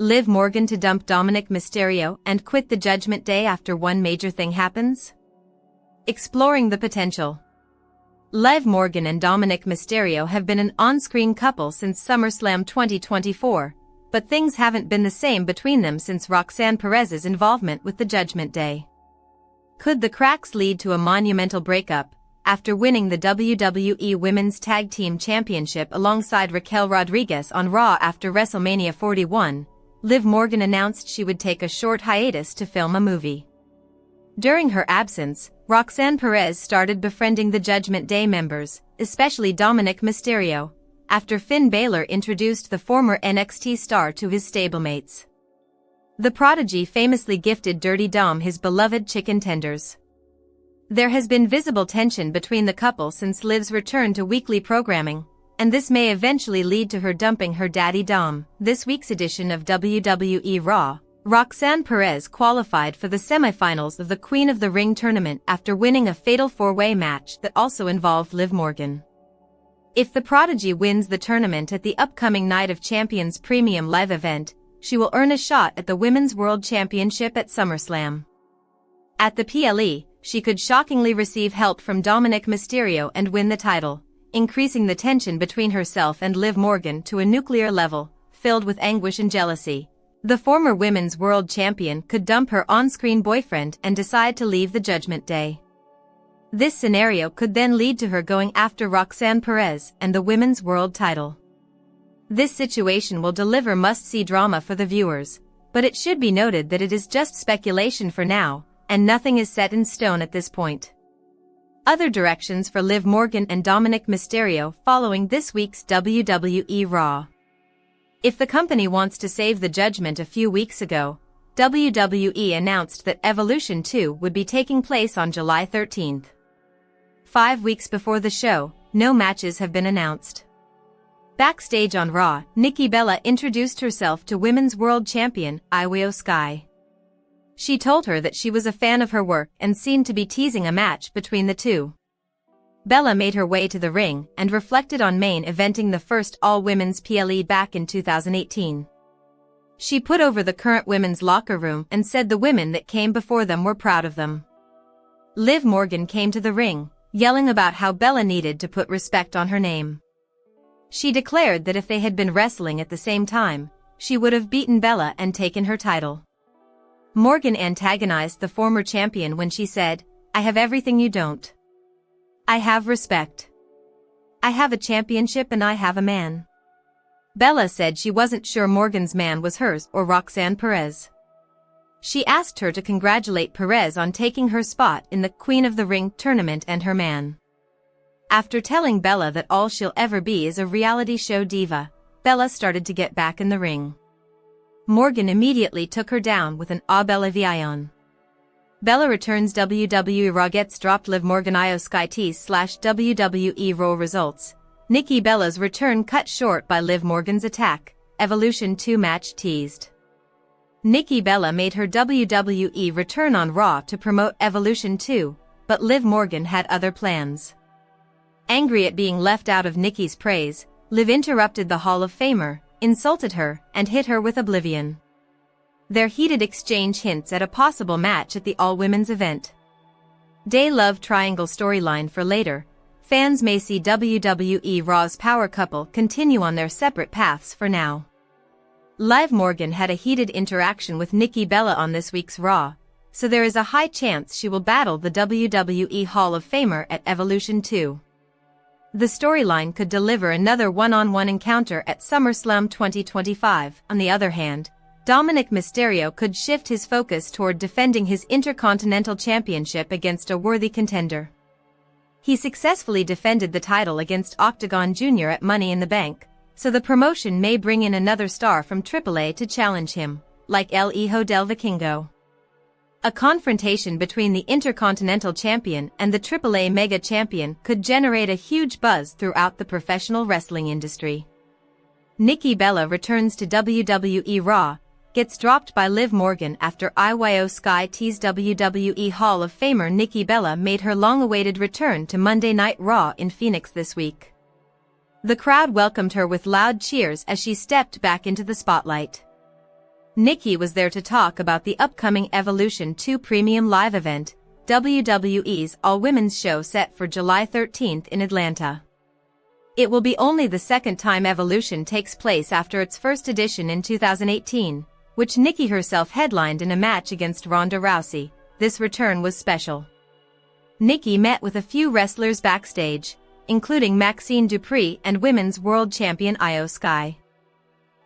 Liv Morgan to dump Dominik Mysterio and quit the Judgment Day after one major thing happens? Exploring the potential. Liv Morgan and Dominik Mysterio have been an on-screen couple since SummerSlam 2024, but things haven't been the same between them since Roxanne Perez's involvement with the Judgment Day. Could the cracks lead to a monumental breakup? After winning the WWE Women's Tag Team Championship alongside Raquel Rodriguez on Raw after WrestleMania 41, Liv Morgan announced she would take a short hiatus to film a movie. During her absence, Roxanne Perez started befriending the Judgment Day members, especially Dominik Mysterio, after Finn Balor introduced the former NXT star to his stablemates. The Prodigy famously gifted Dirty Dom his beloved chicken tenders. There has been visible tension between the couple since Liv's return to weekly programming, and this may eventually lead to her dumping her daddy Dom. This week's edition of WWE Raw, Roxanne Perez qualified for the semifinals of the Queen of the Ring tournament after winning a fatal four-way match that also involved Liv Morgan. If the Prodigy wins the tournament at the upcoming Night of Champions Premium Live event, she will earn a shot at the Women's World Championship at SummerSlam. At the PLE, she could shockingly receive help from Dominik Mysterio and win the title, increasing the tension between herself and Liv Morgan to a nuclear level, filled with anguish and jealousy. The former Women's World Champion could dump her on-screen boyfriend and decide to leave the Judgment Day. This scenario could then lead to her going after Roxanne Perez and the Women's World title. This situation will deliver must-see drama for the viewers, but it should be noted that it is just speculation for now, and nothing is set in stone at this point. Other directions for Liv Morgan and Dominik Mysterio following this week's WWE Raw. If the company wants to save the Judgment, a few weeks ago, WWE announced that Evolution 2 would be taking place on July 13th. 5 weeks before the show, no matches have been announced. Backstage on Raw, Nikki Bella introduced herself to Women's World Champion Io Sky. She told her that she was a fan of her work and seemed to be teasing a match between the two. Bella made her way to the ring and reflected on main eventing the first all-women's PLE back in 2018. She put over the current women's locker room and said the women that came before them were proud of them. Liv Morgan came to the ring, yelling about how Bella needed to put respect on her name. She declared that if they had been wrestling at the same time, she would have beaten Bella and taken her title. Morgan antagonized the former champion when she said, "I have everything you don't. I have respect. I have a championship and I have a man." Bella said she wasn't sure Morgan's man was hers or Roxanne Perez. She asked her to congratulate Perez on taking her spot in the Queen of the Ring tournament and her man. After telling Bella that all she'll ever be is a reality show diva, Bella started to get back in the ring. Morgan immediately took her down with an "Ah Bella Vion." Bella returns WWE Raw gets dropped. Liv Morgan Io Sky tease/WWE Raw results. Nikki Bella's return cut short by Liv Morgan's attack. Evolution 2 match teased. Nikki Bella made her WWE return on Raw to promote Evolution 2, but Liv Morgan had other plans. Angry at being left out of Nikki's praise, Liv interrupted the Hall of Famer, insulted her, and hit her with Oblivion. Their heated exchange hints at a possible match at the all-women's event. Day love triangle storyline for later. Fans may see WWE Raw's power couple continue on their separate paths for now. Liv Morgan had a heated interaction with Nikki Bella on this week's Raw, so there is a high chance she will battle the WWE Hall of Famer at Evolution 2. The storyline could deliver another one-on-one encounter at SummerSlam 2025. On the other hand, Dominik Mysterio could shift his focus toward defending his Intercontinental Championship against a worthy contender. He successfully defended the title against Octagon Jr. at Money in the Bank, so the promotion may bring in another star from AAA to challenge him, like El Hijo del Vikingo. A confrontation between the Intercontinental Champion and the AAA Mega Champion could generate a huge buzz throughout the professional wrestling industry. Nikki Bella returns to WWE Raw, gets dropped by Liv Morgan after Io Sky teased. WWE Hall of Famer Nikki Bella made her long-awaited return to Monday Night Raw in Phoenix this week. The crowd welcomed her with loud cheers as she stepped back into the spotlight. Nikki was there to talk about the upcoming Evolution 2 Premium Live event, WWE's all-women's show set for July 13th in Atlanta. It will be only the second time Evolution takes place after its first edition in 2018, which Nikki herself headlined in a match against Ronda Rousey. This return was special. Nikki met with a few wrestlers backstage, including Maxine Dupree and Women's World Champion Io Sky.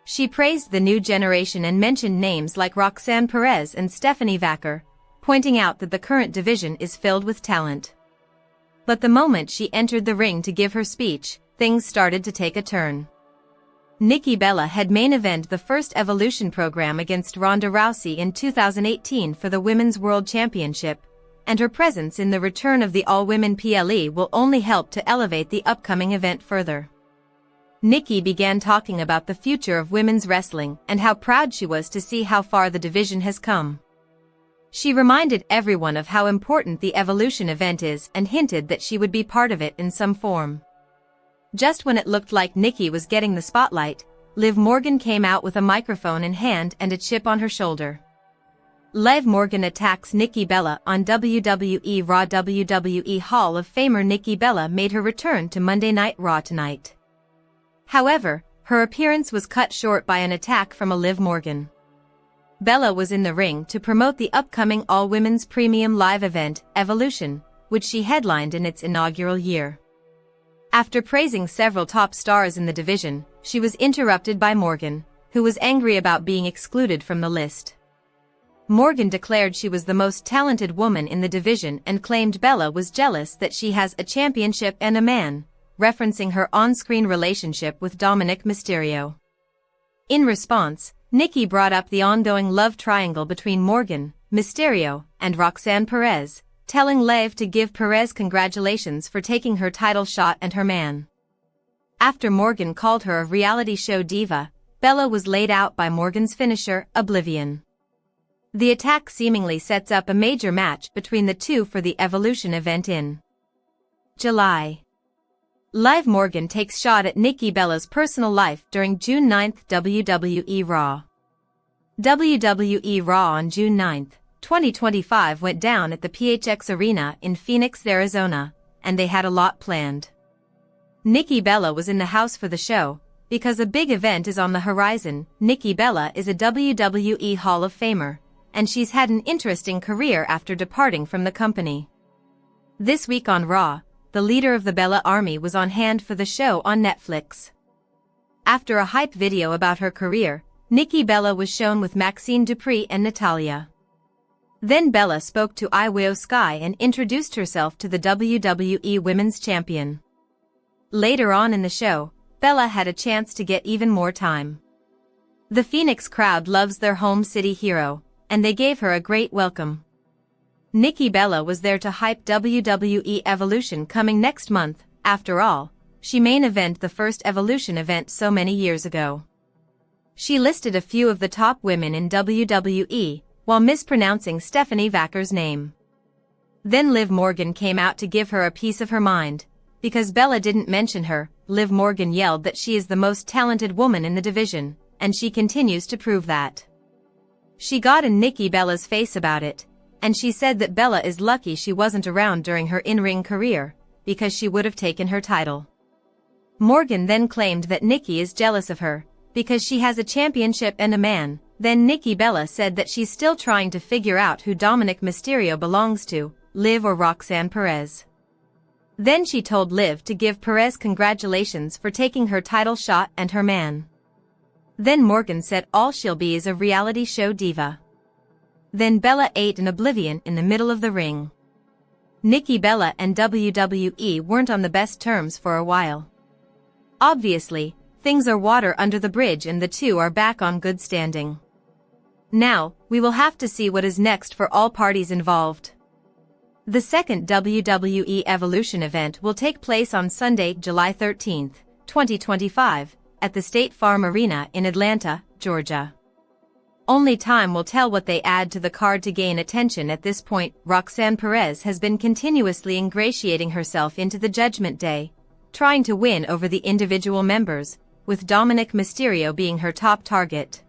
She praised the new generation and mentioned names like Roxanne Perez and Stephanie Vaquer, pointing out that the current division is filled with talent. But the moment she entered the ring to give her speech, things started to take a turn. Nikki Bella had main evented the first Evolution program against Ronda Rousey in 2018 for the Women's World Championship, and her presence in the return of the all-women PLE will only help to elevate the upcoming event further. Nikki began talking about the future of women's wrestling and how proud she was to see how far the division has come. She reminded everyone of how important the Evolution event is and hinted that she would be part of it in some form. Just when it looked like Nikki was getting the spotlight, Liv Morgan came out with a microphone in hand and a chip on her shoulder. Liv Morgan attacks Nikki Bella on WWE Raw. WWE Hall of Famer Nikki Bella made her return to Monday Night Raw tonight. However, her appearance was cut short by an attack from a Liv Morgan. Bella was in the ring to promote the upcoming all-women's premium live event, Evolution, which she headlined in its inaugural year. After praising several top stars in the division, she was interrupted by Morgan, who was angry about being excluded from the list. Morgan declared she was the most talented woman in the division and claimed Bella was jealous that she has a championship and a man, referencing her on-screen relationship with Dominik Mysterio. In response, Nikki brought up the ongoing love triangle between Morgan, Mysterio, and Roxanne Perez, telling Liv to give Perez congratulations for taking her title shot and her man. After Morgan called her a reality show diva, Bella was laid out by Morgan's finisher, Oblivion. The attack seemingly sets up a major match between the two for the Evolution event in July. Liv Morgan takes shot at Nikki Bella's personal life during June 9 WWE Raw. WWE Raw on June 9, 2025 went down at the PHX Arena in Phoenix, Arizona, and they had a lot planned. Nikki Bella was in the house for the show, because a big event is on the horizon. Nikki Bella is a WWE Hall of Famer, and she's had an interesting career after departing from the company. This week on Raw, the leader of the Bella Army was on hand for the show on Netflix. After a hype video about her career, Nikki Bella was shown with Maxine Dupree and Natalya. Then Bella spoke to Io Sky and introduced herself to the WWE Women's Champion. Later on in the show, Bella had a chance to get even more time. The Phoenix crowd loves their home city hero, and they gave her a great welcome. Nikki Bella was there to hype WWE Evolution coming next month. After all, she main evented the first Evolution event so many years ago. She listed a few of the top women in WWE, while mispronouncing Stephanie Vaquer's name. Then Liv Morgan came out to give her a piece of her mind. Because Bella didn't mention her, Liv Morgan yelled that she is the most talented woman in the division, and she continues to prove that. She got in Nikki Bella's face about it, and she said that Bella is lucky she wasn't around during her in-ring career, because she would have taken her title. Morgan then claimed that Nikki is jealous of her, because she has a championship and a man. Then Nikki Bella said that she's still trying to figure out who Dominik Mysterio belongs to, Liv or Roxanne Perez. Then she told Liv to give Perez congratulations for taking her title shot and her man. Then Morgan said all she'll be is a reality show diva. Then Bella ate an Oblivion in the middle of the ring. Nikki Bella and WWE weren't on the best terms for a while. Obviously, things are water under the bridge and the two are back on good standing. Now, we will have to see what is next for all parties involved. The second WWE Evolution event will take place on Sunday, July 13, 2025, at the State Farm Arena in Atlanta, Georgia. Only time will tell what they add to the card to gain attention at this point. Roxanne Perez has been continuously ingratiating herself into the Judgment Day, trying to win over the individual members, with Dominik Mysterio being her top target.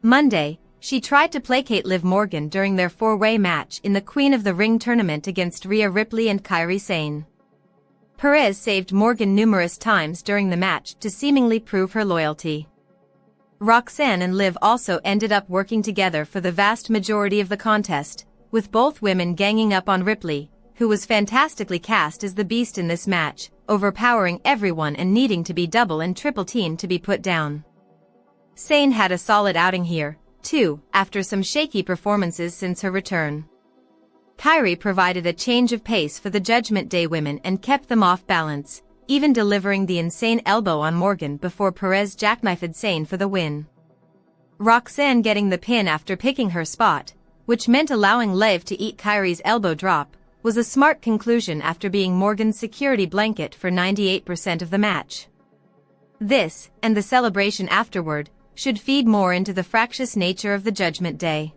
Monday, she tried to placate Liv Morgan during their four-way match in the Queen of the Ring tournament against Rhea Ripley and Kairi Sane. Perez saved Morgan numerous times during the match to seemingly prove her loyalty. Roxanne and Liv also ended up working together for the vast majority of the contest, with both women ganging up on Ripley, who was fantastically cast as the Beast in this match, overpowering everyone and needing to be double and triple teamed to be put down. Sane had a solid outing here, too, after some shaky performances since her return. Kairi provided a change of pace for the Judgment Day women and kept them off balance, even delivering the insane elbow on Morgan before Perez jackknifed Sane for the win. Roxanne getting the pin after picking her spot, which meant allowing Liv to eat Kairi's elbow drop, was a smart conclusion after being Morgan's security blanket for 98% of the match. This, and the celebration afterward, should feed more into the fractious nature of the Judgment Day.